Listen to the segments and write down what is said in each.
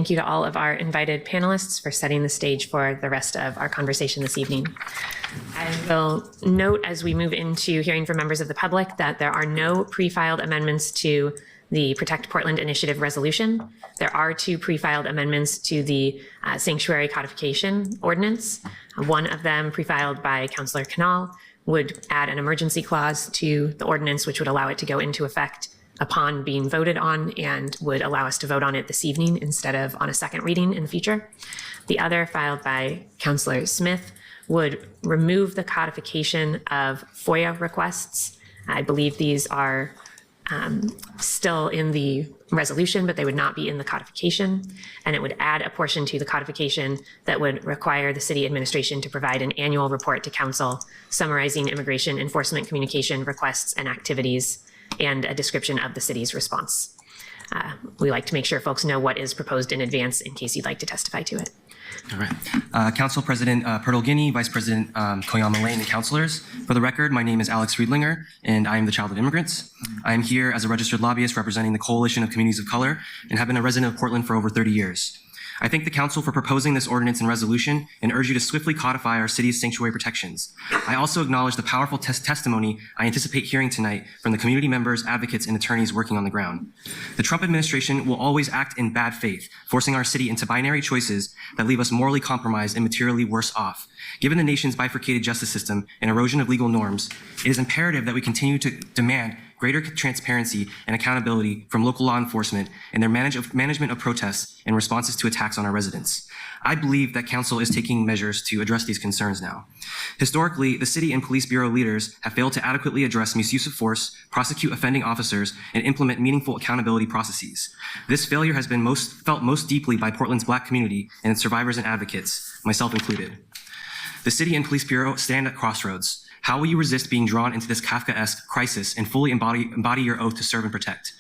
Thank you to all of our invited panelists for setting the stage for the rest of our conversation this evening. I will note as we move into hearing from members of the public that there are no pre-filed amendments to the Protect Portland Initiative resolution. There are 2 pre-filed amendments to the sanctuary codification ordinance. One of them, pre-filed by Councillor Canal, would add an emergency clause to the ordinance, which would allow it to go into effect upon being voted on and would allow us to vote on it this evening instead of on a second reading in the future. The other, filed by Councillor Smith, would remove the codification of FOIA requests. I believe these are still in the resolution, but they would not be in the codification. And it would add a portion to the codification that would require the city administration to provide an annual report to council summarizing immigration enforcement communication requests and activities and a description of the city's response. We like to make sure folks know what is proposed in advance in case you'd like to testify to it. All right. Council President Pertle Guinea, Vice President Koyama Lane, and councilors. For the record, my name is Alex Friedlinger, and I am the child of immigrants. I am here as a registered lobbyist representing the Coalition of Communities of Color and have been a resident of Portland for over 30 years. I thank the council for proposing this ordinance and resolution and urge you to swiftly codify our city's sanctuary protections. I also acknowledge the powerful testimony I anticipate hearing tonight from the community members, advocates, and attorneys working on the ground. The Trump administration will always act in bad faith, forcing our city into binary choices that leave us morally compromised and materially worse off. Given the nation's bifurcated justice system and erosion of legal norms, it is imperative that we continue to demand greater transparency and accountability from local law enforcement in their management of protests and responses to attacks on our residents. I believe that council is taking measures to address these concerns now. Historically, the city and police bureau leaders have failed to adequately address misuse of force, prosecute offending officers, and implement meaningful accountability processes. This failure has been felt most deeply by Portland's Black community and its survivors and advocates, myself included. The city and police bureau stand at crossroads. How will you resist being drawn into this Kafkaesque crisis and fully embody your oath to serve and protect?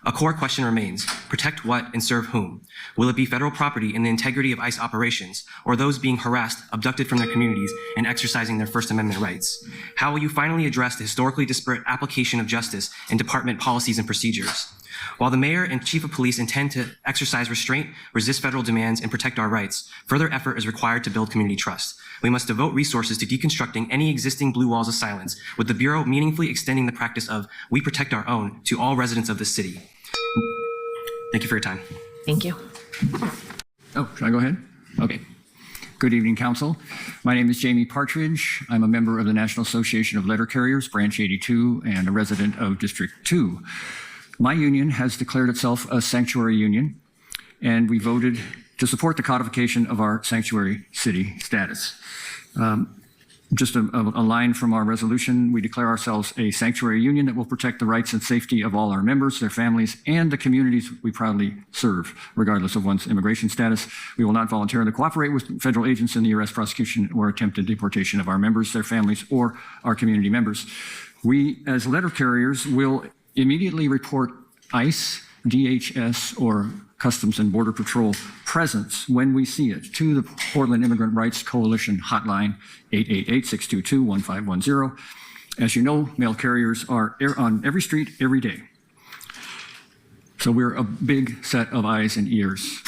A core question remains: protect what and serve whom? Will it be federal property and the integrity of ICE operations, or those being harassed, abducted from their communities, and exercising their First Amendment rights? How will you finally address the historically disparate application of justice and department policies and procedures? While the mayor and chief of police intend to exercise restraint, resist federal demands, and protect our rights, further effort is required to build community trust. We must devote resources to deconstructing any existing blue walls of silence, with the Bureau meaningfully extending the practice of "we protect our own" to all residents of the city. Thank you for your time. Thank you. Oh, should I go ahead? Okay. Good evening, Council. My name is Jamie Partridge. I'm a member of the National Association of Letter Carriers, Branch 82, and a resident of District 2. My union has declared itself a sanctuary union, and we voted to support the codification of our sanctuary city status. Just a line from our resolution: we declare ourselves a sanctuary union that will protect the rights and safety of all our members, their families, and the communities we proudly serve, regardless of one's immigration status. We will not voluntarily cooperate with federal agents in the arrest, prosecution, or attempted deportation of our members, their families, or our community members. We, as letter carriers, will immediately report ICE, DHS, or Customs and Border Patrol presence when we see it to the Portland Immigrant Rights Coalition hotline, 888-622-1510. As you know, mail carriers are on every street every day. So we're a big set of eyes and ears.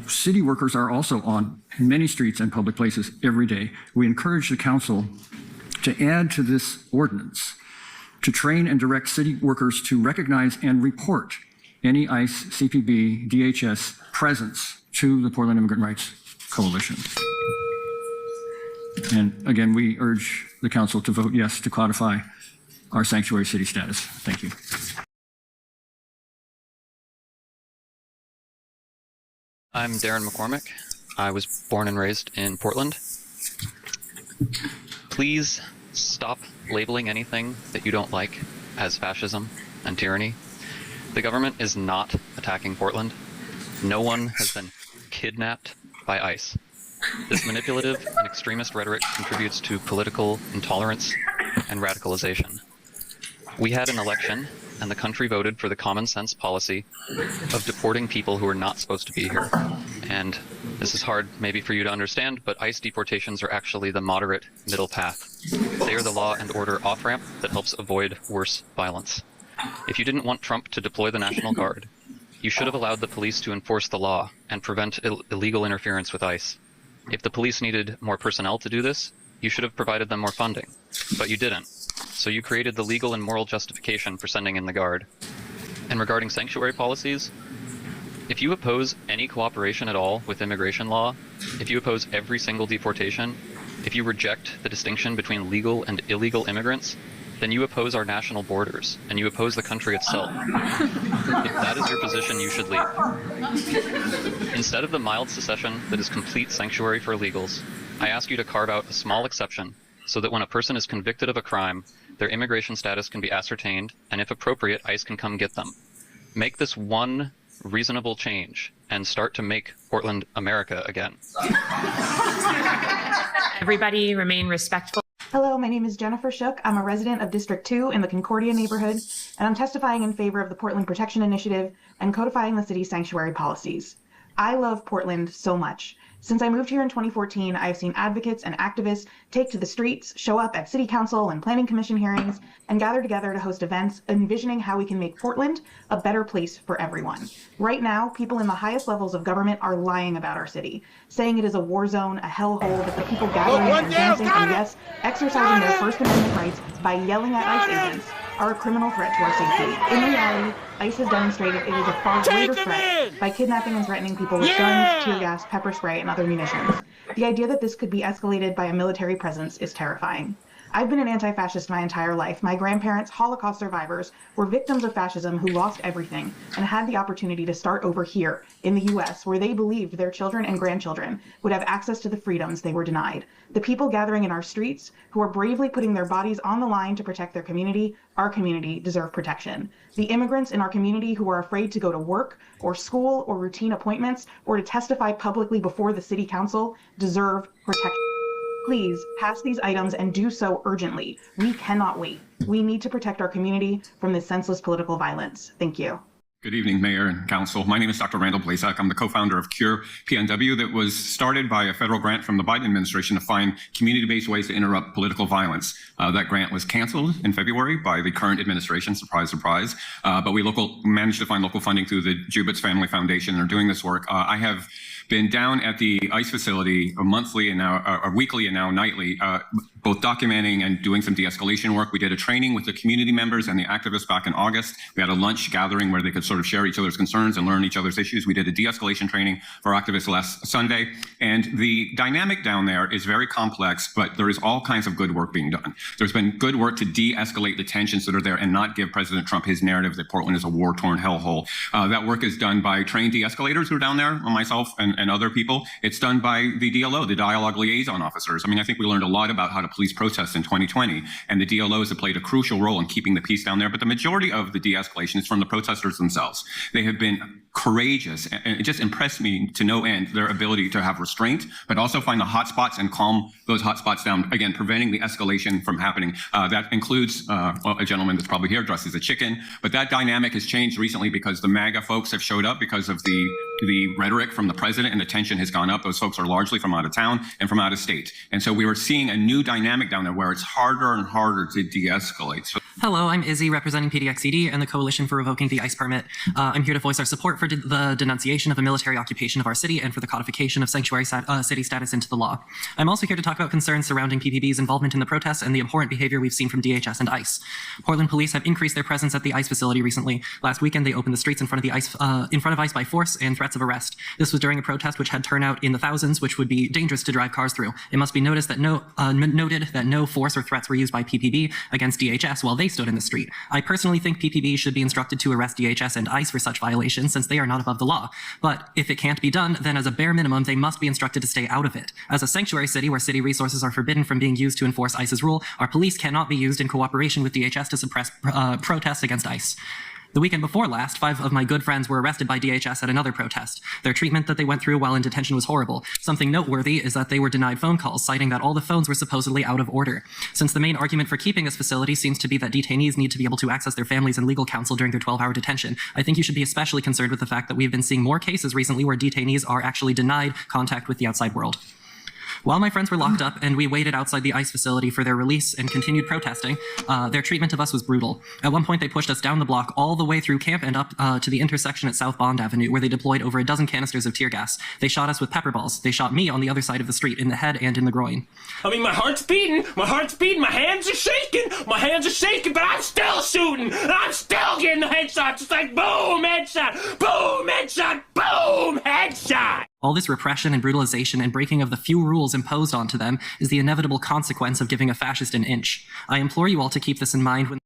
City workers are also on many streets and public places every day. We encourage the council to add to this ordinance to train and direct city workers to recognize and report any ICE, CPB, DHS presence to the Portland Immigrant Rights Coalition. And again, we urge the council to vote yes to codify our sanctuary city status. Thank you. I'm Darren McCormick. I was born and raised in Portland. Please stop labeling anything that you don't like as fascism and tyranny. The government is not attacking Portland. No one has been kidnapped by ICE. This manipulative and extremist rhetoric contributes to political intolerance and radicalization. We had an election, and the country voted for the common sense policy of deporting people who are not supposed to be here. And this is hard maybe for you to understand, but ICE deportations are actually the moderate middle path. They are the law and order off-ramp that helps avoid worse violence. If you didn't want Trump to deploy the National Guard, You should have allowed the police to enforce the law and prevent illegal interference with ICE. If the police needed more personnel to do this, you should have provided them more funding, but you didn't. So you created the legal and moral justification for sending in the Guard. And regarding sanctuary policies, if you oppose any cooperation at all with immigration law, if you oppose every single deportation, if you reject the distinction between legal and illegal immigrants, then you oppose our national borders, and you oppose the country itself. If that is your position, you should leave. Instead of the mild secession that is complete sanctuary for illegals, I ask you to carve out a small exception so that when a person is convicted of a crime, their immigration status can be ascertained, and if appropriate, ICE can come get them. Make this one reasonable change and start to make Portland America again. Everybody remain respectful. Hello, my name is Jennifer Shook. I'm a resident of District 2 in the Concordia neighborhood, and I'm testifying in favor of the Portland Protection Initiative and codifying the city's sanctuary policies. I love Portland so much. Since I moved here in 2014, I've seen advocates and activists take to the streets, show up at city council and planning commission hearings, and gather together to host events envisioning how we can make Portland a better place for everyone. Right now, people in the highest levels of government are lying about our city, saying it is a war zone, a hellhole, that the people gathering and dancing and, yes, exercising their First Amendment rights by yelling at ICE agents are a criminal threat to our safety. In reality, ICE has demonstrated it is a far greater threat by kidnapping and threatening people with guns, tear gas, pepper spray, and other munitions. The idea that this could be escalated by a military presence is terrifying. I've been an anti-fascist my entire life. My grandparents, Holocaust survivors, were victims of fascism who lost everything and had the opportunity to start over here in the US, where they believed their children and grandchildren would have access to the freedoms they were denied. The people gathering in our streets, who are bravely putting their bodies on the line to protect their community, our community, deserve protection. The immigrants in our community who are afraid to go to work or school or routine appointments or to testify publicly before the city council deserve protection. Please pass these items and do so urgently. We cannot wait. We need to protect our community from this senseless political violence. Thank you. Good evening, Mayor and Council. My name is Dr. Randall Blazak. I'm the co-founder of Cure PNW that was started by a federal grant from the Biden administration to find community-based ways to interrupt political violence. That grant was canceled in February by the current administration, surprise, surprise. But we managed to find local funding through the Jubitz Family Foundation and are doing this work. I have been down at the ICE facility monthly and now, or weekly and now nightly, both documenting and doing some de-escalation work. We did a training with the community members and the activists back in August. We had a lunch gathering where they could sort of share each other's concerns and learn each other's issues. We did a de-escalation training for activists last Sunday. And the dynamic down there is very complex, but there is all kinds of good work being done. There's been good work to de-escalate the tensions that are there and not give President Trump his narrative that Portland is a war-torn hellhole. That work is done by trained de-escalators who are down there, myself and other people. It's done by the DLO, the Dialogue Liaison Officers. I mean, I think we learned a lot about how to police protests in 2020, and the DLOs have played a crucial role in keeping the peace down there. But the majority of the de-escalation is from the protesters themselves. They have been courageous, and it just impressed me to no end, their ability to have restraint, but also find the hot spots and calm those hot spots down, again, preventing the escalation from happening. That includes a gentleman that's probably here dressed as a chicken, but that dynamic has changed recently because the MAGA folks have showed up because of the rhetoric from the president, and the tension has gone up. Those folks are largely from out of town and from out of state. And so we were seeing a new dynamic down there where it's harder and harder to de-escalate. So hello, I'm Izzy, representing PDXED and the Coalition for Revoking the ICE Permit. I'm here to voice our support for the denunciation of a military occupation of our city and for the codification of sanctuary city status into the law. I'm also here to talk about concerns surrounding PPB's involvement in the protests and the abhorrent behavior we've seen from DHS and ICE. Portland police have increased their presence at the ICE facility recently. Last weekend, they opened the streets in front of ICE by force and threats of arrest. This was during a protest which had turnout in the thousands, which would be dangerous to drive cars through. It must be noted that no force or threats were used by PPB against DHS while they stood in the street. I personally think PPB should be instructed to arrest DHS and ICE for such violations since they are not above the law. But if it can't be done, then as a bare minimum, they must be instructed to stay out of it. As a sanctuary city where city resources are forbidden from being used to enforce ICE's rule, our police cannot be used in cooperation with DHS to suppress protests against ICE. The weekend before last, 5 of my good friends were arrested by DHS at another protest. Their treatment that they went through while in detention was horrible. Something noteworthy is that they were denied phone calls, citing that all the phones were supposedly out of order. Since the main argument for keeping this facility seems to be that detainees need to be able to access their families and legal counsel during their 12-hour detention, I think you should be especially concerned with the fact that we've been seeing more cases recently where detainees are actually denied contact with the outside world. While my friends were locked up and we waited outside the ICE facility for their release and continued protesting, their treatment of us was brutal. At one point, they pushed us down the block all the way through camp and up to the intersection at South Bond Avenue, where they deployed over a dozen canisters of tear gas. They shot us with pepper balls. They shot me on the other side of the street in the head and in the groin. I mean, my heart's beating, my hands are shaking, but I'm still shooting, and I'm still getting the headshots. It's like boom, headshot, boom, headshot, boom, headshot. All this repression and brutalization and breaking of the few rules imposed onto them is the inevitable consequence of giving a fascist an inch. I implore you all to keep this in mind when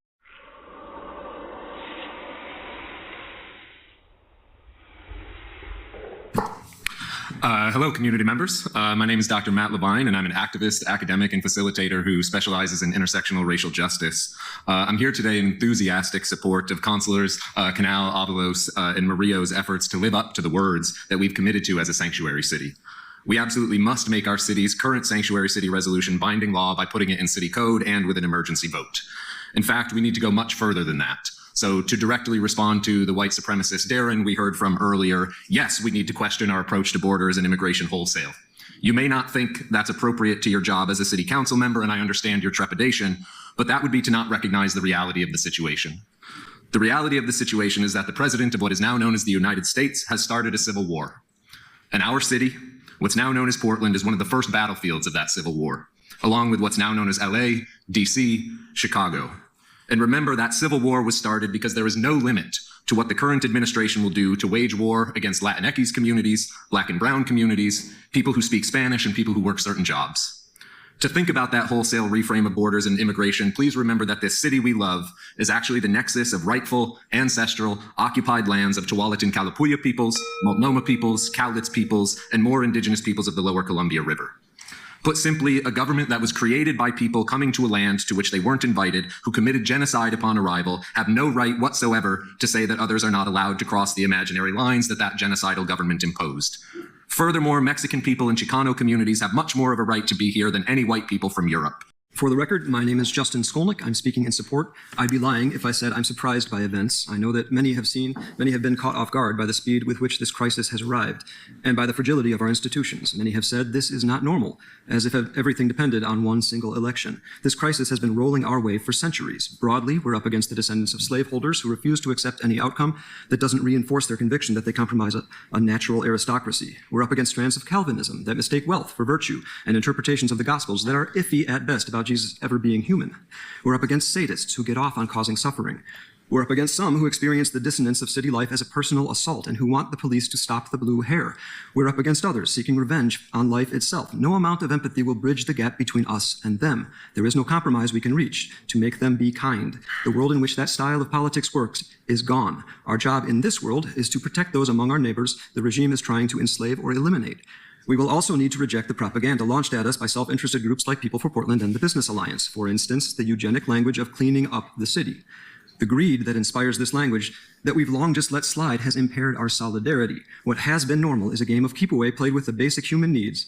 Hello, community members. My name is Dr. Matt Levine, and I'm an activist, academic, and facilitator who specializes in intersectional racial justice. I'm here today in enthusiastic support of Councilors Canal, Avalos, and Murillo's efforts to live up to the words that we've committed to as a sanctuary city. We absolutely must make our city's current sanctuary city resolution binding law by putting it in city code and with an emergency vote. In fact, we need to go much further than that. So to directly respond to the white supremacist Darren we heard from earlier, yes, we need to question our approach to borders and immigration wholesale. You may not think that's appropriate to your job as a city council member, and I understand your trepidation, but that would be to not recognize the reality of the situation. The reality of the situation is that the president of what is now known as the United States has started a civil war. And our city, what's now known as Portland, is one of the first battlefields of that civil war, along with what's now known as LA, DC, Chicago. And remember, that civil war was started because there is no limit to what the current administration will do to wage war against Latinx communities, Black and Brown communities, people who speak Spanish, and people who work certain jobs. To think about that wholesale reframe of borders and immigration, please remember that this city we love is actually the nexus of rightful, ancestral, occupied lands of Tualatin Kalapuya peoples, Multnomah peoples, Cowlitz peoples, and more indigenous peoples of the lower Columbia River. Put simply, a government that was created by people coming to a land to which they weren't invited, who committed genocide upon arrival, have no right whatsoever to say that others are not allowed to cross the imaginary lines that genocidal government imposed. Furthermore, Mexican people and Chicano communities have much more of a right to be here than any white people from Europe. For the record, my name is Justin Skolnick. I'm speaking in support. I'd be lying if I said I'm surprised by events. I know that many have been caught off guard by the speed with which this crisis has arrived, and by the fragility of our institutions. Many have said this is not normal, as if everything depended on one single election. This crisis has been rolling our way for centuries. Broadly, we're up against the descendants of slaveholders who refuse to accept any outcome that doesn't reinforce their conviction that they compromise a natural aristocracy. We're up against strands of Calvinism that mistake wealth for virtue, and interpretations of the Gospels that are iffy at best about Jesus ever being human. We're up against sadists who get off on causing suffering. We're up against some who experience the dissonance of city life as a personal assault and who want the police to stop the blue hair. We're up against others seeking revenge on life itself. No amount of empathy will bridge the gap between us and them. There is no compromise we can reach to make them be kind. The world in which that style of politics works is gone. Our job in this world is to protect those among our neighbors the regime is trying to enslave or eliminate. We will also need to reject the propaganda launched at us by self-interested groups like People for Portland and the Business Alliance. For instance, the eugenic language of cleaning up the city. The greed that inspires this language that we've long just let slide has impaired our solidarity. What has been normal is a game of keep away played with the basic human needs.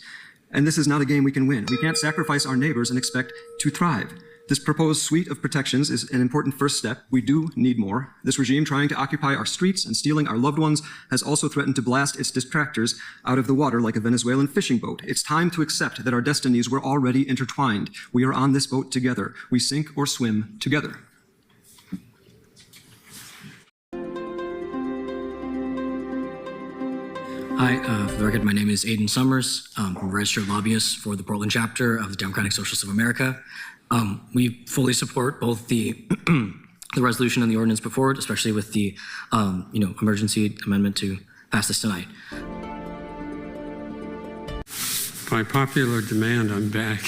And this is not a game we can win. We can't sacrifice our neighbors and expect to thrive. This proposed suite of protections is an important first step. We do need more. This regime trying to occupy our streets and stealing our loved ones has also threatened to blast its detractors out of the water like a Venezuelan fishing boat. It's time to accept that our destinies were already intertwined. We are on this boat together. We sink or swim together. Hi, for the record, my name is Aiden Summers. I'm a registered lobbyist for the Portland chapter of the Democratic Socialists of America. We fully support both the the resolution and the ordinance put forward, especially with the emergency amendment to pass this tonight. By popular demand, I'm back.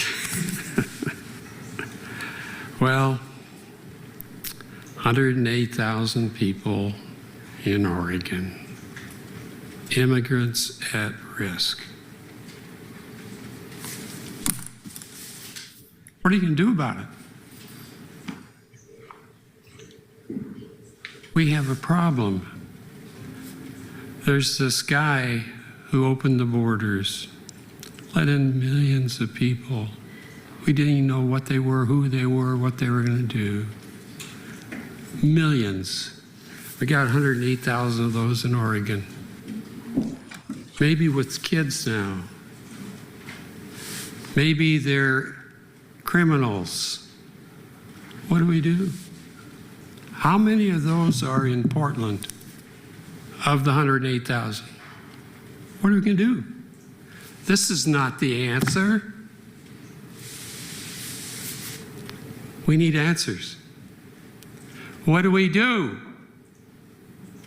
Well, 108,000 people in Oregon. Immigrants at risk. What are you going to do about it? We have a problem. There's this guy who opened the borders, let in millions of people. We didn't even know what they were, who they were, what they were going to do. Millions. We got 108,000 of those in Oregon. Maybe with kids now. Maybe they're criminals. What do we do? How many of those are in Portland of the 108,000? What are we going to do? This is not the answer. We need answers. What do we do?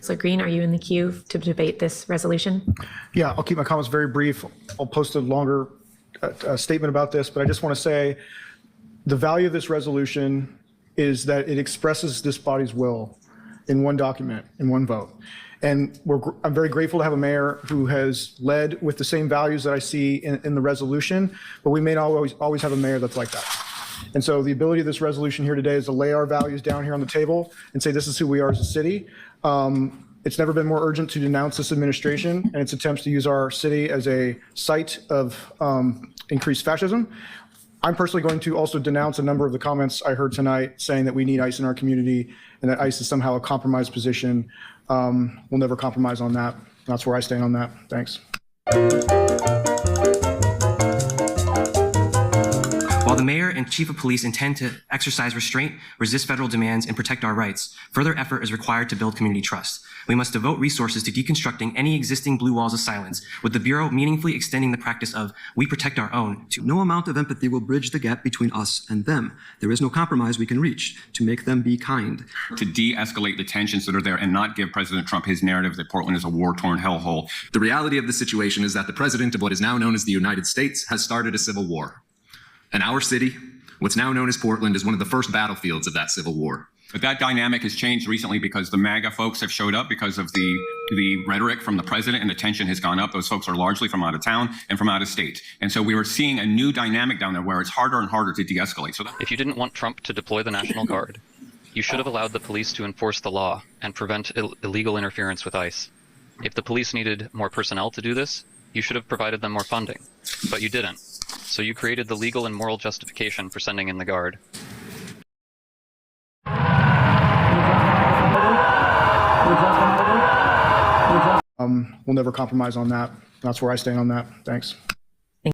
So Green, are you in the queue to debate this resolution? Yeah, I'll keep my comments very brief. I'll post a longer statement about this, but I just want to say the value of this resolution is that it expresses this body's will in one document, in one vote. And I'm very grateful to have a mayor who has led with the same values that I see in the resolution, but we may not always have a mayor that's like that. And so the ability of this resolution here today is to lay our values down here on the table and say this is who we are as a city. It's never been more urgent to denounce this administration and its attempts to use our city as a site of increased fascism. I'm personally going to also denounce a number of the comments I heard tonight saying that we need ICE in our community and that ICE is somehow a compromised position. We'll never compromise on that. That's where I stand on that. Thanks. While the mayor and chief of police intend to exercise restraint, resist federal demands, and protect our rights, further effort is required to build community trust. We must devote resources to deconstructing any existing blue walls of silence, with the Bureau meaningfully extending the practice of "we protect our own" to No amount of empathy will bridge the gap between us and them. There is no compromise we can reach to make them be kind. To de-escalate the tensions that are there and not give President Trump his narrative that Portland is a war-torn hellhole. The reality of the situation is that the president of what is now known as the United States has started a civil war. And our city, what's now known as Portland, is one of the first battlefields of that civil war. But that dynamic has changed recently because the MAGA folks have showed up because of the rhetoric from the president, and the tension has gone up. Those folks are largely from out of town and from out of state. And so we were seeing a new dynamic down there where it's harder and harder to de-escalate. So If you didn't want Trump to deploy the National Guard, you should have allowed the police to enforce the law and prevent illegal interference with ICE. If the police needed more personnel to do this, you should have provided them more funding. But you didn't. So you created the legal and moral justification for sending in the Guard. We'll never compromise on that. That's where I stand on that. Thanks.